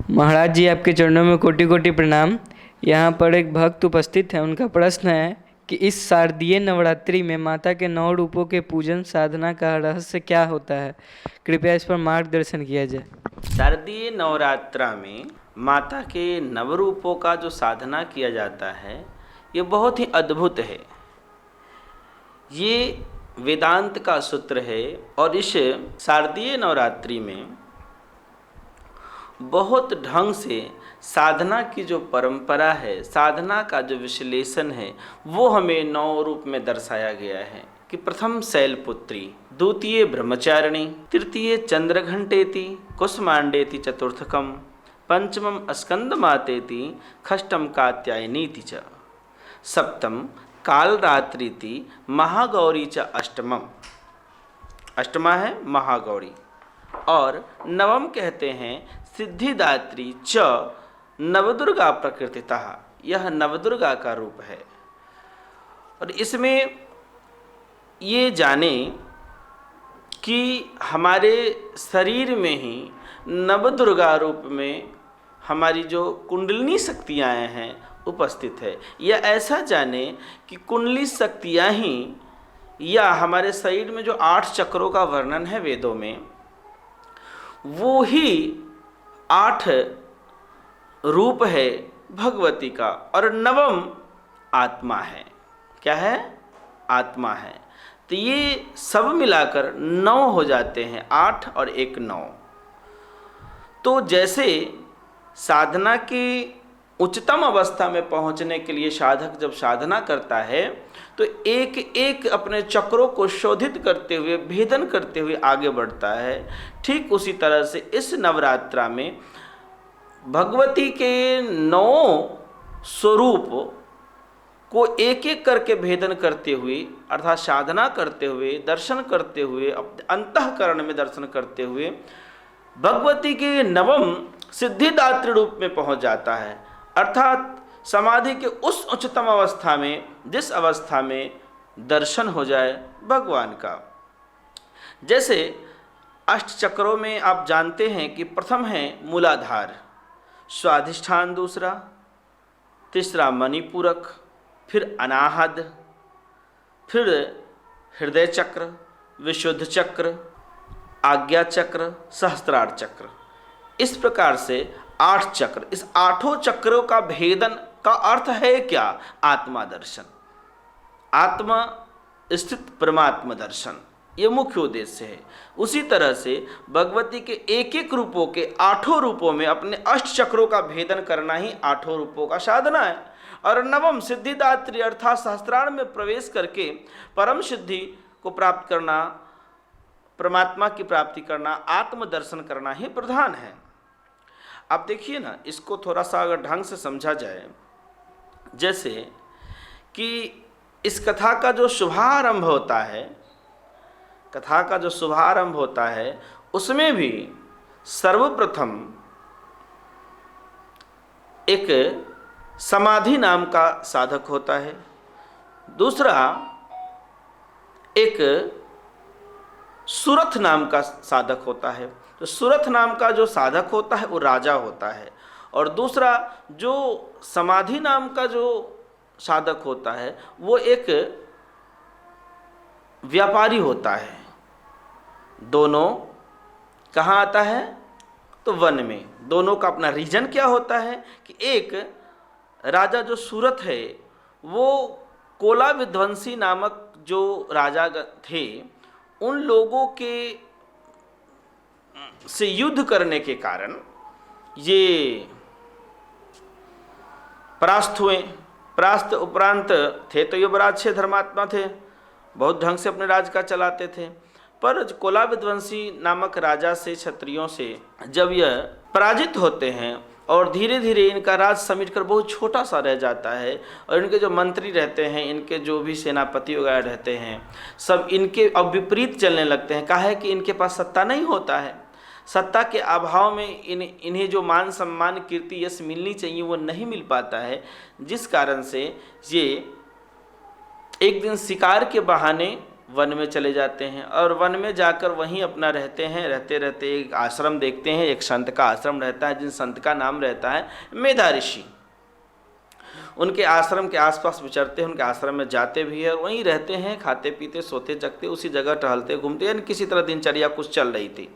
महाराज जी, आपके चरणों में कोटि कोटि प्रणाम। यहाँ पर एक भक्त उपस्थित है। उनका प्रश्न है कि इस शारदीय नवरात्रि में माता के 9 रूपों के पूजन साधना का रहस्य क्या होता है? कृपया इस पर मार्गदर्शन किया जाए। शारदीय नवरात्रा में माता के नवरूपों का जो साधना किया जाता है ये बहुत ही अद्भुत है। ये वेदांत का सूत्र है और इस शारदीय नवरात्रि में बहुत ढंग से साधना की जो परंपरा है, साधना का जो विश्लेषण है, वो हमें 9 रूप में दर्शाया गया है कि प्रथम शैलपुत्री, द्वितीय ब्रह्मचारिणी, तृतीय चंद्रघंटेति, कुसमांडेति चतुर्थकम, पंचमम स्कंदमातेति, षष्ठम कात्यायनीति च, सप्तम कालरात्रिति, महागौरी च अष्टमम। अष्टमा है महागौरी। और नवम कहते हैं सिद्धिदात्री च नवदुर्गा प्रकृतितः। यह नवदुर्गा का रूप है। और इसमें ये जाने कि हमारे शरीर में ही नवदुर्गा रूप में हमारी जो कुंडलिनी शक्तियाँ हैं उपस्थित है, या ऐसा जाने कि कुंडली शक्तियाँ ही या हमारे शरीर में जो 8 चक्रों का वर्णन है वेदों में, वो ही 8 रूप है भगवती का। और नवम आत्मा है। क्या है? आत्मा है। तो ये सब मिलाकर 9 हो जाते हैं। 8 और 1 9। तो जैसे साधना की उच्चतम अवस्था में पहुंचने के लिए साधक जब साधना करता है तो एक एक अपने चक्रों को शोधित करते हुए, भेदन करते हुए आगे बढ़ता है। ठीक उसी तरह से इस नवरात्रा में भगवती के 9 स्वरूप को एक एक करके भेदन करते हुए, अर्थात साधना करते हुए, दर्शन करते हुए, अंतःकरण में दर्शन करते हुए भगवती के नवम सिद्धिदात्री रूप में पहुंच जाता है। अर्थात समाधि के उस उच्चतम अवस्था में, जिस अवस्था में दर्शन हो जाए भगवान का। जैसे 8 चक्रों में आप जानते हैं कि प्रथम है मूलाधार, स्वाधिष्ठान दूसरा, तीसरा मणिपूरक, फिर अनाहद, फिर हृदय चक्र, विशुद्ध चक्र, आज्ञा चक्र, सहस्त्रार चक्र। इस प्रकार से 8 चक्र। इस 8 चक्रों का भेदन का अर्थ है क्या? आत्मा दर्शन, आत्मा स्थित परमात्मा दर्शन, ये मुख्य उद्देश्य है। उसी तरह से भगवती के एक एक रूपों के 8 रूपों में अपने 8 चक्रों का भेदन करना ही 8 रूपों का साधना है। और नवम सिद्धिदात्री अर्थात सहस्त्रार में प्रवेश करके परम सिद्धि को प्राप्त करना, परमात्मा की प्राप्ति करना, आत्मदर्शन करना ही प्रधान है। आप देखिए ना, इसको थोड़ा सा अगर ढंग से समझा जाए, जैसे कि इस कथा का जो शुभारंभ होता है, कथा का जो शुभारंभ होता है उसमें भी सर्वप्रथम एक समाधि नाम का साधक होता है, दूसरा एक सुरथ नाम का साधक होता है। तो सुरथ नाम का जो साधक होता है वो राजा होता है, और दूसरा जो समाधि नाम का जो साधक होता है वो एक व्यापारी होता है। दोनों कहाँ आता है? तो वन में। दोनों का अपना रीजन क्या होता है कि एक राजा जो सूरत है वो कोला विध्वंसी नामक जो राजा थे, उन लोगों के से युद्ध करने के कारण ये परास्त हुए। परास्त उपरांत थे तो युवराज से धर्मात्मा थे, बहुत ढंग से अपने राज का चलाते थे। पर कोला विध्वंसी नामक राजा से, क्षत्रियों से जब यह पराजित होते हैं और धीरे धीरे इनका राज समेटकर बहुत छोटा सा रह जाता है, और इनके जो मंत्री रहते हैं, इनके जो भी सेनापति वगैरह रहते हैं, सब इनके अब विपरीत चलने लगते हैं। काहे कि इनके पास सत्ता नहीं होता है। सत्ता के अभाव में इन्हें जो मान सम्मान, कीर्ति, यश मिलनी चाहिए वो नहीं मिल पाता है, जिस कारण से ये एक दिन शिकार के बहाने वन में चले जाते हैं और वन में जाकर वहीं अपना रहते हैं। रहते रहते एक आश्रम देखते हैं, एक संत का आश्रम रहता है, जिन संत का नाम रहता है मेधा ऋषि। उनके आश्रम के आसपास विचरते हैं, उनके आश्रम में जाते भी हैं और वहीं रहते हैं, खाते पीते सोते जगते उसी जगह टहलते घूमते, यानी किसी तरह दिनचर्या कुछ चल रही थी।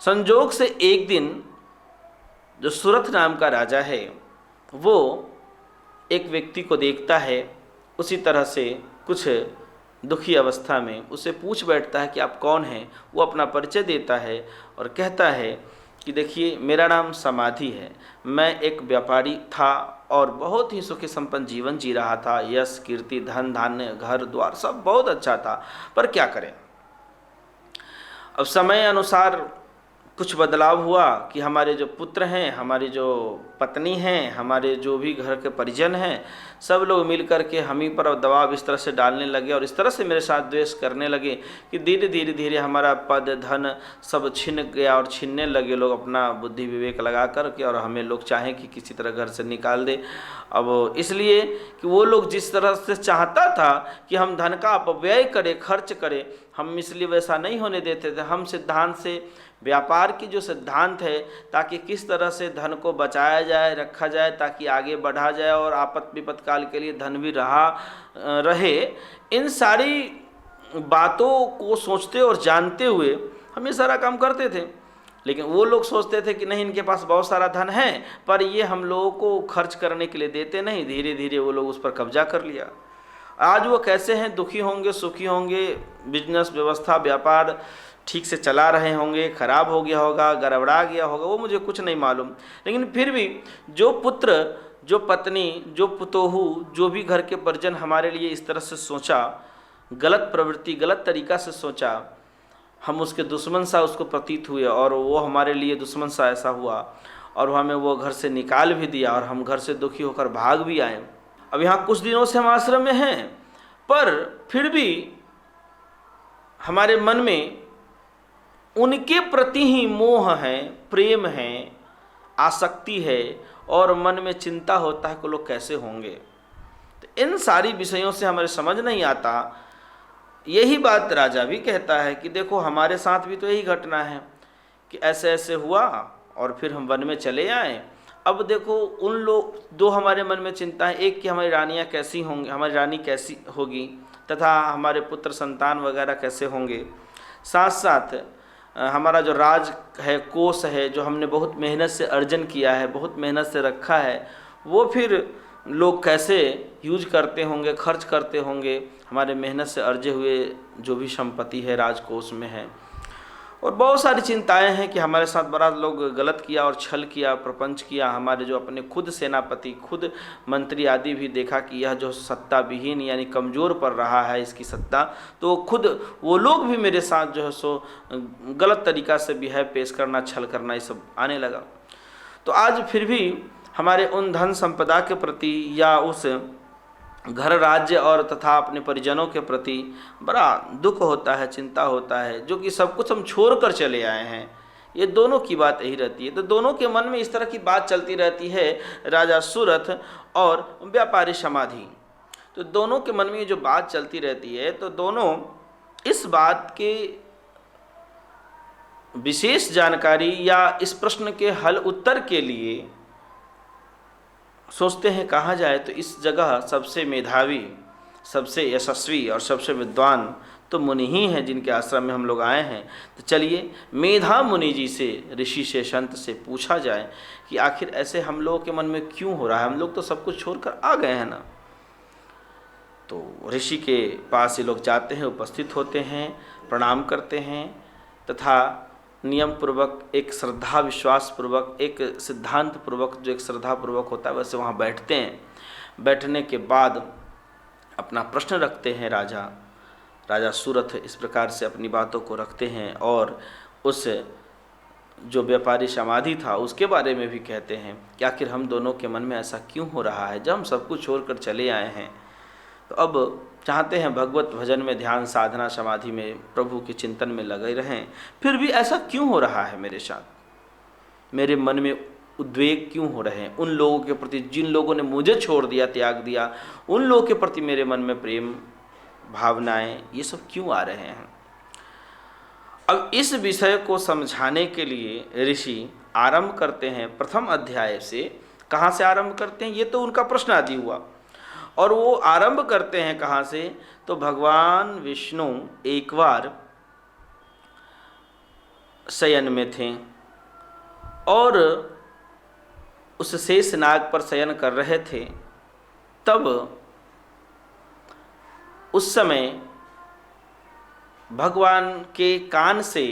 संजोग से एक दिन जो सुरथ नाम का राजा है वो एक व्यक्ति को देखता है उसी तरह से कुछ दुखी अवस्था में, उसे पूछ बैठता है कि आप कौन हैं। वो अपना परिचय देता है और कहता है कि देखिए मेरा नाम समाधि है, मैं एक व्यापारी था और बहुत ही सुखी संपन्न जीवन जी रहा था, यश कीर्ति धन धान्य घर द्वार सब बहुत अच्छा था, पर क्या करें अब समय अनुसार कुछ बदलाव हुआ कि हमारे जो पुत्र हैं, हमारी जो पत्नी हैं, हमारे जो भी घर के परिजन हैं, सब लोग मिल कर के हम ही पर दबाव इस तरह से डालने लगे और इस तरह से मेरे साथ द्वेष करने लगे कि धीरे धीरे धीरे हमारा पद धन सब छिन गया और छीनने लगे लोग अपना बुद्धि विवेक लगा करके, और हमें लोग चाहें कि किसी तरह घर से निकाल दे। अब इसलिए कि वो लोग जिस तरह से चाहता था कि हम धन का अपव्यय करें, खर्च करें, हम इसलिए वैसा नहीं होने देते थे। हम सिद्धांत से व्यापार की जो सिद्धांत है ताकि किस तरह से धन को बचाया जाए, रखा जाए, ताकि आगे बढ़ा जाए और आपत विपत काल के लिए धन भी रहे, इन सारी बातों को सोचते और जानते हुए हम ये सारा काम करते थे। लेकिन वो लोग सोचते थे कि नहीं, इनके पास बहुत सारा धन है पर ये हम लोगों को खर्च करने के लिए देते नहीं। धीरे धीरे वो लोग उस पर कब्जा कर लिया। आज वो कैसे हैं, दुखी होंगे, सुखी होंगे, बिजनेस व्यवस्था व्यापार ठीक से चला रहे होंगे, खराब हो गया होगा, गड़बड़ा गया होगा, वो मुझे कुछ नहीं मालूम। लेकिन फिर भी जो पुत्र, जो पत्नी, जो पुतोहू, जो भी घर के परिजन हमारे लिए इस तरह से सोचा, गलत प्रवृत्ति गलत तरीका से सोचा, हम उसके दुश्मन सा उसको प्रतीत हुए और वो हमारे लिए दुश्मन सा ऐसा हुआ और हमें वो घर से निकाल भी दिया और हम घर से दुखी होकर भाग भी आए। अब यहाँ कुछ दिनों से हम आश्रम में हैं, पर फिर भी हमारे मन में उनके प्रति ही मोह है, प्रेम है, आसक्ति है और मन में चिंता होता है कि लोग कैसे होंगे। तो इन सारी विषयों से हमारे समझ नहीं आता। यही बात राजा भी कहता है कि देखो हमारे साथ भी तो यही घटना है कि ऐसे ऐसे हुआ और फिर हम वन में चले आए। अब देखो उन लोग, दो हमारे मन में चिंता है, एक कि हमारी रानियाँ कैसी होंगी, हमारी रानी कैसी होगी तथा हमारे पुत्र संतान वगैरह कैसे होंगे, साथ साथ हमारा जो राज है, कोष है, जो हमने बहुत मेहनत से अर्जन किया है, बहुत मेहनत से रखा है, वो फिर लोग कैसे यूज करते होंगे, खर्च करते होंगे, हमारे मेहनत से अर्जे हुए जो भी संपत्ति है राजकोष में है। और बहुत सारी चिंताएं हैं कि हमारे साथ बड़ा लोग गलत किया और छल किया, प्रपंच किया। हमारे जो अपने खुद सेनापति, खुद मंत्री आदि भी देखा कि यह जो सत्ता विहीन यानी कमज़ोर पड़ रहा है इसकी सत्ता, तो खुद वो लोग भी मेरे साथ जो है सो गलत तरीक़ा से बिहेव पेश करना, छल करना, ये सब आने लगा। तो आज फिर भी हमारे उन धन संपदा के प्रति या उस घर राज्य और तथा अपने परिजनों के प्रति बड़ा दुख होता है, चिंता होता है, जो कि सब कुछ हम छोड़ कर चले आए हैं। ये दोनों की बात यही रहती है। तो दोनों के मन में इस तरह की बात चलती रहती है, राजा सुरथ और व्यापारी समाधि। तो दोनों के मन में जो बात चलती रहती है, तो दोनों इस बात के विशेष जानकारी या इस प्रश्न के हल उत्तर के लिए सोचते हैं कहा जाए तो इस जगह सबसे मेधावी, सबसे यशस्वी और सबसे विद्वान तो मुनि ही हैं जिनके आश्रम में हम लोग आए हैं। तो चलिए मेधा मुनि जी से, ऋषि से, संत से पूछा जाए कि आखिर ऐसे हम लोगों के मन में क्यों हो रहा है। हम लोग तो सब कुछ छोड़कर आ गए हैं ना। तो ऋषि के पास ये लोग जाते हैं, उपस्थित होते हैं, प्रणाम करते हैं तथा नियम पूर्वक, एक श्रद्धा विश्वास पूर्वक, एक सिद्धांत पूर्वक, जो एक श्रद्धा पूर्वक होता है वैसे वहाँ बैठते हैं। बैठने के बाद अपना प्रश्न रखते हैं। राजा सुरथ इस प्रकार से अपनी बातों को रखते हैं और उस जो व्यापारी समाधि था उसके बारे में भी कहते हैं कि आखिर हम दोनों के मन में ऐसा क्यों हो रहा है जब हम सब कुछ छोड़कर चले आए हैं। तो अब चाहते हैं भगवत भजन में, ध्यान साधना समाधि में, प्रभु के चिंतन में लगे रहें, फिर भी ऐसा क्यों हो रहा है मेरे साथ, मेरे मन में उद्वेग क्यों हो रहे हैं उन लोगों के प्रति जिन लोगों ने मुझे छोड़ दिया, त्याग दिया, उन लोगों के प्रति मेरे मन में प्रेम भावनाएं, ये सब क्यों आ रहे हैं। अब इस विषय को समझाने के लिए ऋषि आरंभ करते हैं प्रथम अध्याय से। कहाँ से आरंभ करते हैं, ये तो उनका प्रश्न आदि हुआ। और वो आरंभ करते हैं कहाँ से, तो भगवान विष्णु एक बार शयन में थे और उस शेष नाग पर शयन कर रहे थे। तब उस समय भगवान के कान से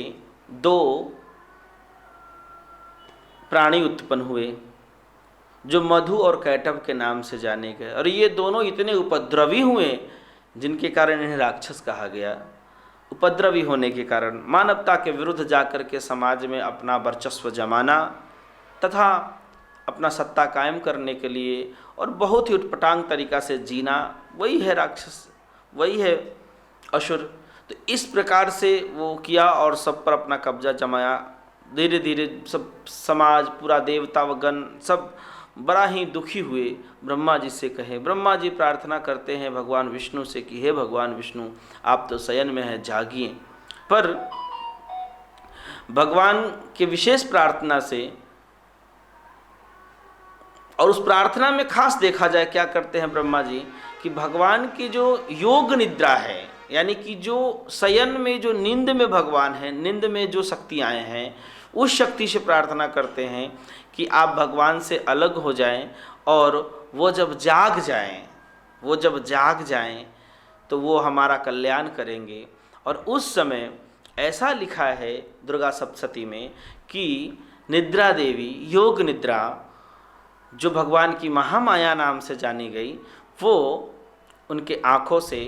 दो प्राणी उत्पन्न हुए जो मधु और कैटभ के नाम से जाने गए। और ये दोनों इतने उपद्रवी हुए जिनके कारण इन्हें राक्षस कहा गया। उपद्रवी होने के कारण मानवता के विरुद्ध जाकर के समाज में अपना वर्चस्व जमाना तथा अपना सत्ता कायम करने के लिए और बहुत ही उटपटांग तरीका से जीना, वही है राक्षस, वही है असुर। तो इस प्रकार से वो किया और सब पर अपना कब्जा जमाया। धीरे धीरे सब समाज, पूरा देवता वगण सब बड़ा ही दुखी हुए। ब्रह्मा जी से कहे, ब्रह्मा जी प्रार्थना करते हैं भगवान विष्णु से कि हे भगवान विष्णु, आप तो शयन में हैं, जागिए। पर भगवान के विशेष प्रार्थना से, और उस प्रार्थना में खास देखा जाए क्या करते हैं ब्रह्मा जी, कि भगवान की जो योग निद्रा है, यानी कि जो शयन में, जो नींद में भगवान है, नींद में जो शक्तियाँ हैं, उस शक्ति से प्रार्थना करते हैं कि आप भगवान से अलग हो जाएं और वो जब जाग जाएं तो वो हमारा कल्याण करेंगे। और उस समय ऐसा लिखा है दुर्गा सप्तशती में कि निद्रा देवी, योग निद्रा जो भगवान की महामाया नाम से जानी गई, वो उनके आँखों से,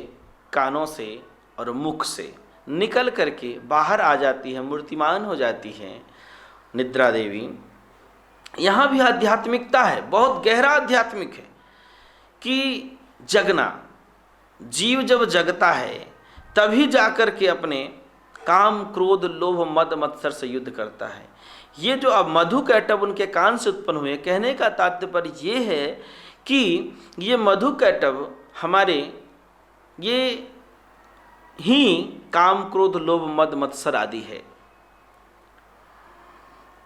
कानों से और मुख से निकल करके बाहर आ जाती है, मूर्तिमान हो जाती है निद्रा देवी। यहाँ भी आध्यात्मिकता है, बहुत गहरा आध्यात्मिक है कि जगना, जीव जब जगता है तभी जाकर के अपने काम, क्रोध, लोभ, मद, मत्सर से युद्ध करता है। ये जो अब मधु कैटभ उनके कान से उत्पन्न हुए, कहने का तात्पर्य ये है कि ये मधु कैटभ हमारे ये ही काम, क्रोध, लोभ, मद, मत्सर आदि है।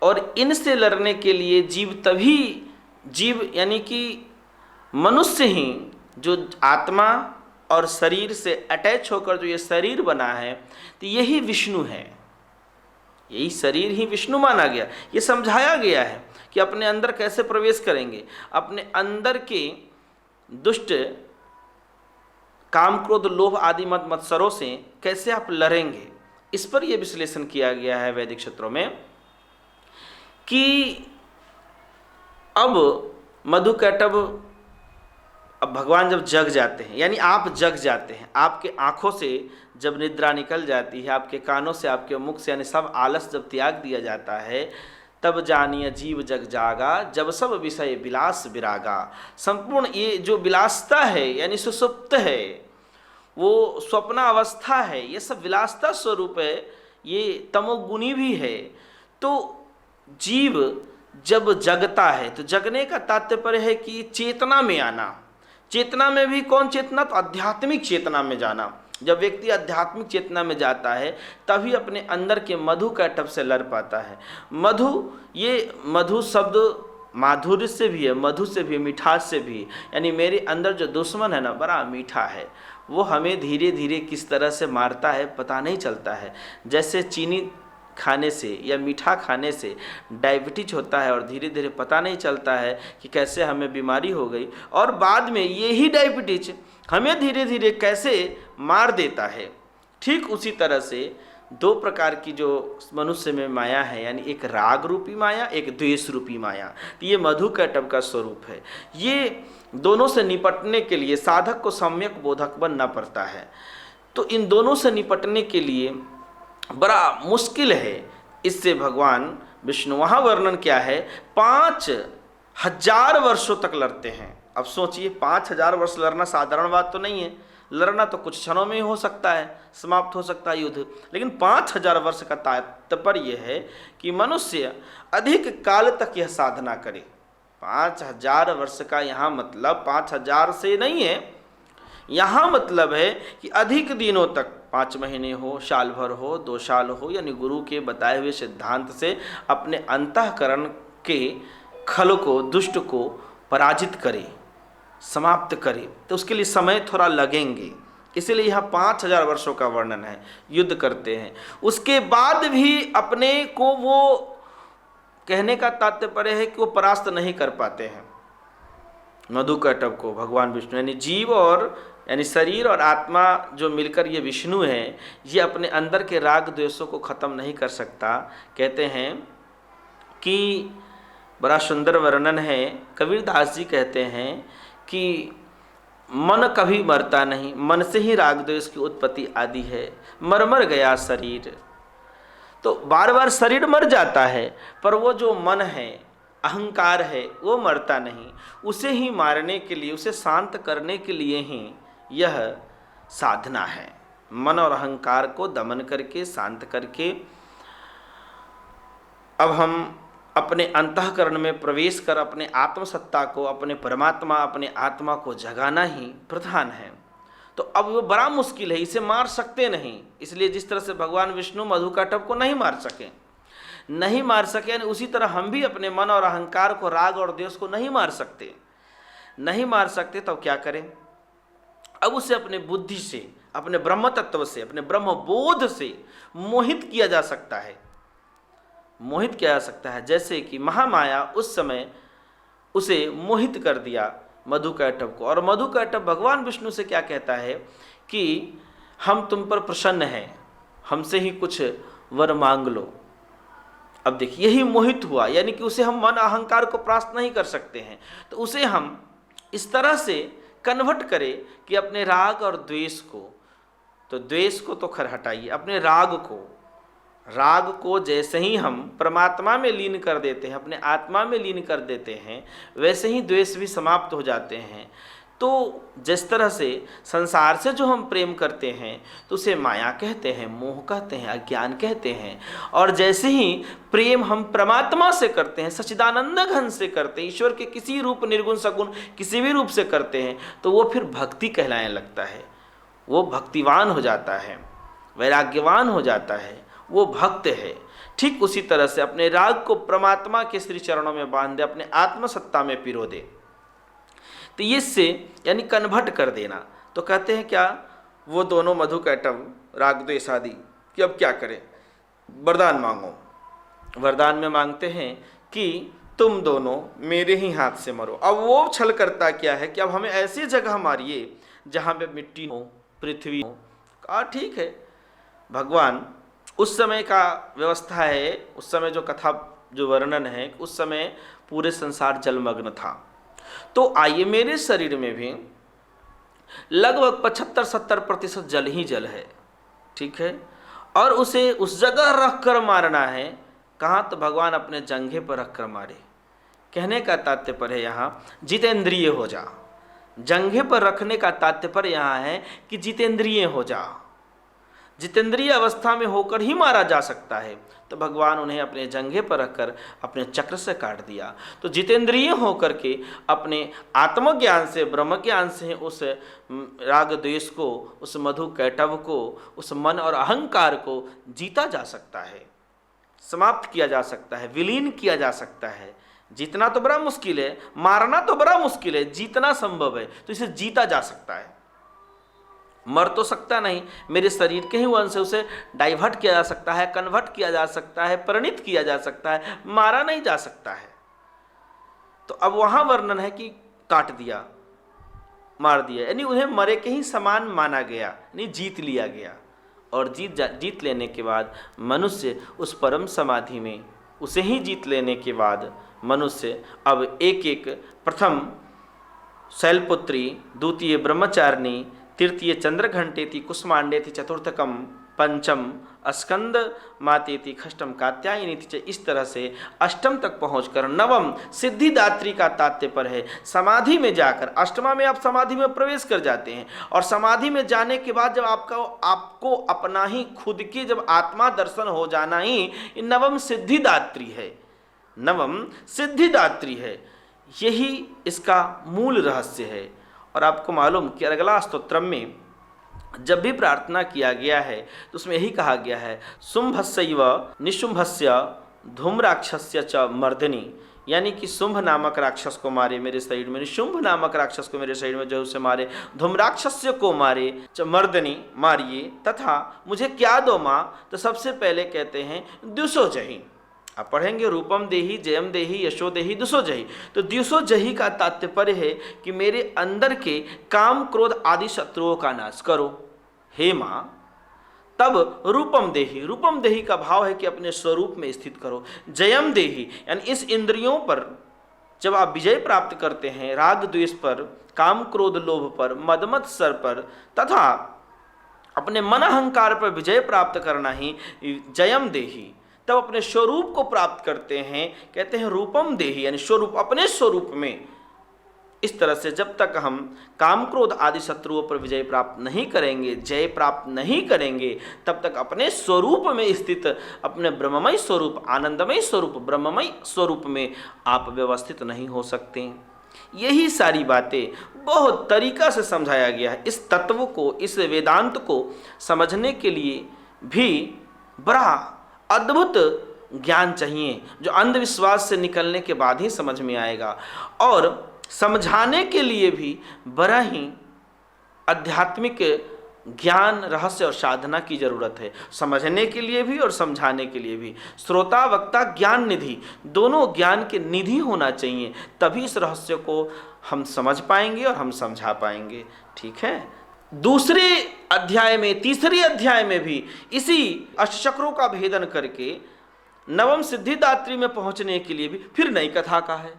और इनसे लड़ने के लिए जीव यानी कि मनुष्य ही, जो आत्मा और शरीर से अटैच होकर जो ये शरीर बना है, तो यही विष्णु है, यही शरीर ही विष्णु माना गया। ये समझाया गया है कि अपने अंदर कैसे प्रवेश करेंगे, अपने अंदर के दुष्ट काम, क्रोध, लोभ आदि मद मत्सरों से कैसे आप लड़ेंगे। इस पर यह विश्लेषण किया गया है वैदिक क्षेत्रों में कि अब मधु कैटभ, अब भगवान जब जग जाते हैं, यानी आप जग जाते हैं, आपके आँखों से जब निद्रा निकल जाती है, आपके कानों से, आपके मुख से, यानी सब आलस जब त्याग दिया जाता है, तब जानिए जीव जग जागा, जब सब विषय विलास विरागा। संपूर्ण ये जो विलासता है, यानी सुसुप्त है, वो स्वप्न अवस्था है, ये सब विलासता स्वरूप है, ये तमोगुणी भी है। तो जीव जब जगता है, तो जगने का तात्पर्य है कि चेतना में आना। चेतना में भी कौन चेतना, तो आध्यात्मिक चेतना में जाना। जब व्यक्ति आध्यात्मिक चेतना में जाता है तभी अपने अंदर के मधु कैटभ से लड़ पाता है। मधु, ये मधु शब्द माधुर्य से भी है, मधु से भी, मिठास से भी, यानी मेरे अंदर जो दुश्मन है ना, बड़ा मीठा है, वो हमें धीरे धीरे किस तरह से मारता है पता नहीं चलता है। जैसे चीनी खाने से या मीठा खाने से डायबिटीज होता है और धीरे धीरे पता नहीं चलता है कि कैसे हमें बीमारी हो गई, और बाद में यही डायबिटीज हमें धीरे धीरे कैसे मार देता है। ठीक उसी तरह से दो प्रकार की जो मनुष्य में माया है, यानी एक राग रूपी माया, एक द्वेष रूपी माया, तो ये मधु कैटभ का स्वरूप है। ये दोनों से निपटने के लिए साधक को सम्यक बोधक बनना पड़ता है। तो इन दोनों से निपटने के लिए बड़ा मुश्किल है। इससे भगवान विष्णु, वहाँ वर्णन क्या है, 5000 वर्षों तक लड़ते हैं। अब सोचिए 5000 वर्ष लड़ना साधारण बात तो नहीं है। लड़ना तो कुछ क्षणों में ही हो सकता है, समाप्त हो सकता है युद्ध, लेकिन 5000 वर्ष का तात्पर्य यह है कि मनुष्य अधिक काल तक यह साधना करे। 5000 वर्ष का यहाँ मतलब 5000 से नहीं है यहाँ मतलब है कि अधिक दिनों तक 5 महीने हो, साल भर हो, 2 साल हो, यानी गुरु के बताए हुए सिद्धांत से अपने अंतःकरण के खल को, दुष्ट को पराजित करे, समाप्त करे, तो उसके लिए समय थोड़ा लगेंगे। इसीलिए यहाँ 5000 वर्षों का वर्णन है। युद्ध करते हैं, उसके बाद भी अपने को, वो कहने का तात्पर्य है कि वो परास्त नहीं कर पाते हैं मधुकैटभ को भगवान विष्णु, यानी जीव और यानी शरीर और आत्मा जो मिलकर ये विष्णु हैं, ये अपने अंदर के राग द्वेषों को ख़त्म नहीं कर सकता। कहते हैं कि बड़ा सुंदर वर्णन है, कबीरदास जी कहते हैं कि मन कभी मरता नहीं, मन से ही राग द्वेष की उत्पत्ति आदि है। मर गया शरीर, तो बार बार शरीर मर जाता है, पर वो जो मन है, अहंकार है, वो मरता नहीं। उसे ही मारने के लिए, उसे शांत करने के लिए ही यह साधना है। मन और अहंकार को दमन करके, शांत करके अब हम अपने अंतःकरण में प्रवेश कर अपने आत्मसत्ता को, अपने परमात्मा, अपने आत्मा को जगाना ही प्रधान है। तो अब वो बड़ा मुश्किल है, इसे मार सकते नहीं। इसलिए जिस तरह से भगवान विष्णु मधुकैटभ को नहीं मार सके, यानी उसी तरह हम भी अपने मन और अहंकार को, राग और द्वेष को नहीं मार सकते। तो क्या करें? अब उसे अपने बुद्धि से, अपने ब्रह्म तत्व से, अपने ब्रह्म बोध से मोहित किया जा सकता है। जैसे कि महामाया उस समय उसे मोहित कर दिया मधुकैटभ को, और मधुकैटभ भगवान विष्णु से क्या कहता है कि हम तुम पर प्रसन्न हैं, हमसे ही कुछ वर मांग लो। अब देखिए, यही मोहित हुआ, यानी कि उसे हम मन अहंकार को परास्त नहीं कर सकते हैं, तो उसे हम इस तरह से कन्वर्ट करें कि अपने राग और द्वेष को, तो द्वेष को तो खैर हटाइए, अपने राग को जैसे ही हम परमात्मा में लीन कर देते हैं, अपने आत्मा में लीन कर देते हैं, वैसे ही द्वेष भी समाप्त हो जाते हैं। तो जिस तरह से संसार से जो हम प्रेम करते हैं, तो उसे माया कहते हैं, मोह कहते हैं, अज्ञान कहते हैं। और जैसे ही प्रेम हम परमात्मा से करते हैं, सच्चिदानंद घन से करते हैं, ईश्वर के किसी रूप, निर्गुण सगुण किसी भी रूप से करते हैं, तो वो फिर भक्ति कहलाने लगता है। वो भक्तिवान हो जाता है, वैराग्यवान हो जाता है, वो भक्त है। ठीक उसी तरह से अपने राग को परमात्मा के श्री चरणों में बांध दे, अपने आत्मसत्ता में पिरो दे, तो ये से यानी कन्वर्ट कर देना। तो कहते हैं क्या, वो दोनों मधुकैटभ राग द्वेष आदि कि अब क्या करें? वरदान मांगो। वरदान में मांगते हैं कि तुम दोनों मेरे ही हाथ से मरो। अब वो छल करता क्या है कि अब हमें ऐसी जगह मारिए जहाँ पे मिट्टी हो, पृथ्वी हो। कहा ठीक है। भगवान उस समय का व्यवस्था है, उस समय जो कथा, जो वर्णन है, उस समय पूरे संसार जलमग्न था। तो आइए, मेरे शरीर में भी लगभग 75-70% जल ही जल है, ठीक है, और उसे उस जगह रख कर मारना है। कहाँ? तो भगवान अपने जंघे पर रख कर मारे। कहने का तात्पर्य है यहाँ जितेंद्रिय हो जा। जंघे पर रखने का तात्पर्य यहाँ है कि जितेंद्रिय हो जा, जितेंद्रिय अवस्था में होकर ही मारा जा सकता है। तो भगवान उन्हें अपने जंघे पर रखकर अपने चक्र से काट दिया। तो जितेंद्रिय होकर के अपने आत्मज्ञान से, ब्रह्म ज्ञान से उस राग द्वेष को, उस मधुकैटभ को, उस मन और अहंकार को जीता जा सकता है, समाप्त किया जा सकता है, विलीन किया जा सकता है। जीतना तो बड़ा मुश्किल है, मारना तो बड़ा मुश्किल है, जीतना संभव है। तो इसे जीता जा सकता है। मर तो सकता नहीं, मेरे शरीर के ही वंश से उसे डाइवर्ट किया जा सकता है, कन्वर्ट किया जा सकता है, परिणित किया जा सकता है, मारा नहीं जा सकता है। तो अब वहाँ वर्णन है कि काट दिया, मार दिया, यानी उन्हें मरे के ही समान माना गया, यानी जीत लिया गया। और जीत लेने के बाद मनुष्य उस परम समाधि में, उसे ही जीत लेने के बाद मनुष्य अब एक एक, प्रथम शैलपुत्री, द्वितीय ब्रह्मचारिणी, तृतीय चंद्रघंटेति, कुष्मांडेति, चतुर्थकम पंचम स्कंद मातेति, खष्टम कात्यायनी थी। इस तरह से अष्टम तक पहुंचकर नवम सिद्धिदात्री का तात्पर्य है समाधि में जाकर। अष्टमा में आप समाधि में प्रवेश कर जाते हैं, और समाधि में जाने के बाद जब आपको अपना ही खुद की जब आत्मा दर्शन हो जाना ही नवम सिद्धिदात्री है, नवम सिद्धिदात्री है। यही इसका मूल रहस्य है। और आपको मालूम कि अगला स्तोत्रम में जब भी प्रार्थना किया गया है तो उसमें यही कहा गया है, शुंभस्यैव निशुंभस्य धूम्राक्षस्य च मर्दिनी, यानी कि शुंभ नामक राक्षस को मारे मेरे शरीर में, निशुंभ नामक राक्षस को मेरे शरीर में जो उसे मारे, धूम्राक्षस्य को मारे, च मर्दिनी मारिए, तथा मुझे क्या दो माँ। तो सबसे पहले कहते हैं द्युषो जहि। आप पढ़ेंगे रूपम देही जयम देही यशो देही दुसो जही। तो द्युषो जही का तात्पर्य है कि मेरे अंदर के काम क्रोध आदि शत्रुओं का नाश करो हे माँ। तब रूपम देही, रूपम देही का भाव है कि अपने स्वरूप में स्थित करो। जयम देही यानी इस इंद्रियों पर जब आप विजय प्राप्त करते हैं, राग द्वेष पर, काम क्रोध लोभ पर, मद मत्सर पर तथा अपने मन अहंकार पर विजय प्राप्त करना ही जयम देही। तब अपने स्वरूप को प्राप्त करते हैं, कहते हैं रूपम देही यानी स्वरूप, अपने स्वरूप में। इस तरह से जब तक हम काम क्रोध आदि शत्रुओं पर विजय प्राप्त नहीं करेंगे, जय प्राप्त नहीं करेंगे, तब तक अपने स्वरूप में स्थित, अपने ब्रह्ममय स्वरूप, आनंदमय स्वरूप, ब्रह्ममय स्वरूप में आप व्यवस्थित नहीं हो सकते। यही सारी बातें बहुत तरीका से समझाया गया है। इस तत्व को, इस वेदांत को समझने के लिए भी बड़ा अद्भुत ज्ञान चाहिए, जो अंधविश्वास से निकलने के बाद ही समझ में आएगा। और समझाने के लिए भी बड़ा ही आध्यात्मिक ज्ञान, रहस्य और साधना की जरूरत है, समझने के लिए भी और समझाने के लिए भी। श्रोता वक्ता ज्ञान निधि, दोनों ज्ञान के निधि होना चाहिए, तभी इस रहस्य को हम समझ पाएंगे और हम समझा पाएंगे। ठीक है। दूसरे अध्याय में, तीसरे अध्याय में भी इसी अष्टचक्रों का भेदन करके नवम सिद्धिदात्री में पहुंचने के लिए भी फिर नई कथा का है,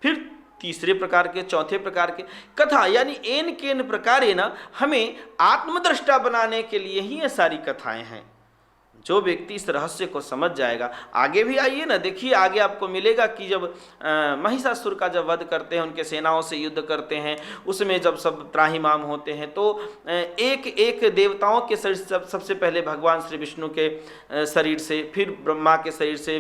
फिर तीसरे प्रकार के, चौथे प्रकार के कथा, यानी एन केन प्रकारे ना हमें आत्मदृष्टा बनाने के लिए ही ये सारी कथाएं हैं। जो व्यक्ति इस रहस्य को समझ जाएगा, आगे भी आइए ना, देखिए आगे आपको मिलेगा कि जब महिषासुर का जब वध करते हैं, उनके सेनाओं से युद्ध करते हैं, उसमें जब सब त्राहिमाम होते हैं तो एक एक देवताओं के शरीर से, सबसे पहले भगवान श्री विष्णु के शरीर से, फिर ब्रह्मा के शरीर से,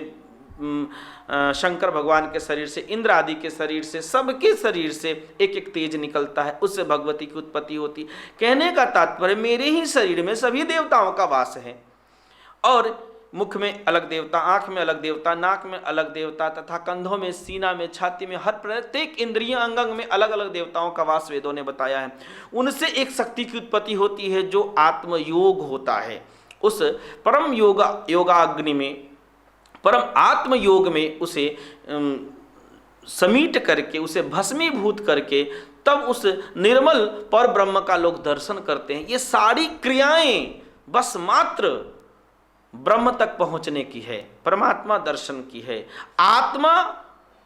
शंकर भगवान के शरीर से, इंद्र आदि के शरीर से, सबके शरीर से एक एक तेज निकलता है, उससे भगवती की उत्पत्ति होती। कहने का तात्पर्य मेरे ही शरीर में सभी देवताओं का वास है, और मुख में अलग देवता, आंख में अलग देवता, नाक में अलग देवता तथा कंधों में, सीना में, छाती में, हर प्रत्येक इंद्रिय अंग अंग में अलग अलग देवताओं का वास वेदों ने बताया है। उनसे एक शक्ति की उत्पत्ति होती है जो आत्मयोग होता है। उस परम योगाग्नि में, परम आत्मयोग में उसे समीट करके, उसे भस्मीभूत करके तब उस निर्मल पर ब्रह्म का लोग दर्शन करते हैं। ये सारी क्रियाएं बस मात्र ब्रह्म तक पहुंचने की है, परमात्मा दर्शन की है। आत्मा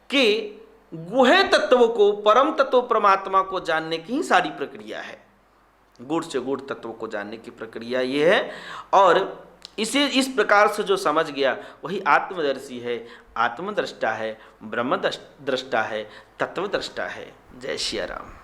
के गुहे तत्व को, परम तत्व परमात्मा को जानने की ही सारी प्रक्रिया है। गूढ़ से गूढ़ तत्व को जानने की प्रक्रिया ये है, और इसे इस प्रकार से जो समझ गया वही आत्मदर्शी है, आत्मद्रष्टा है, ब्रह्म दृष्टा है, तत्वद्रष्टा है। जय श्री राम।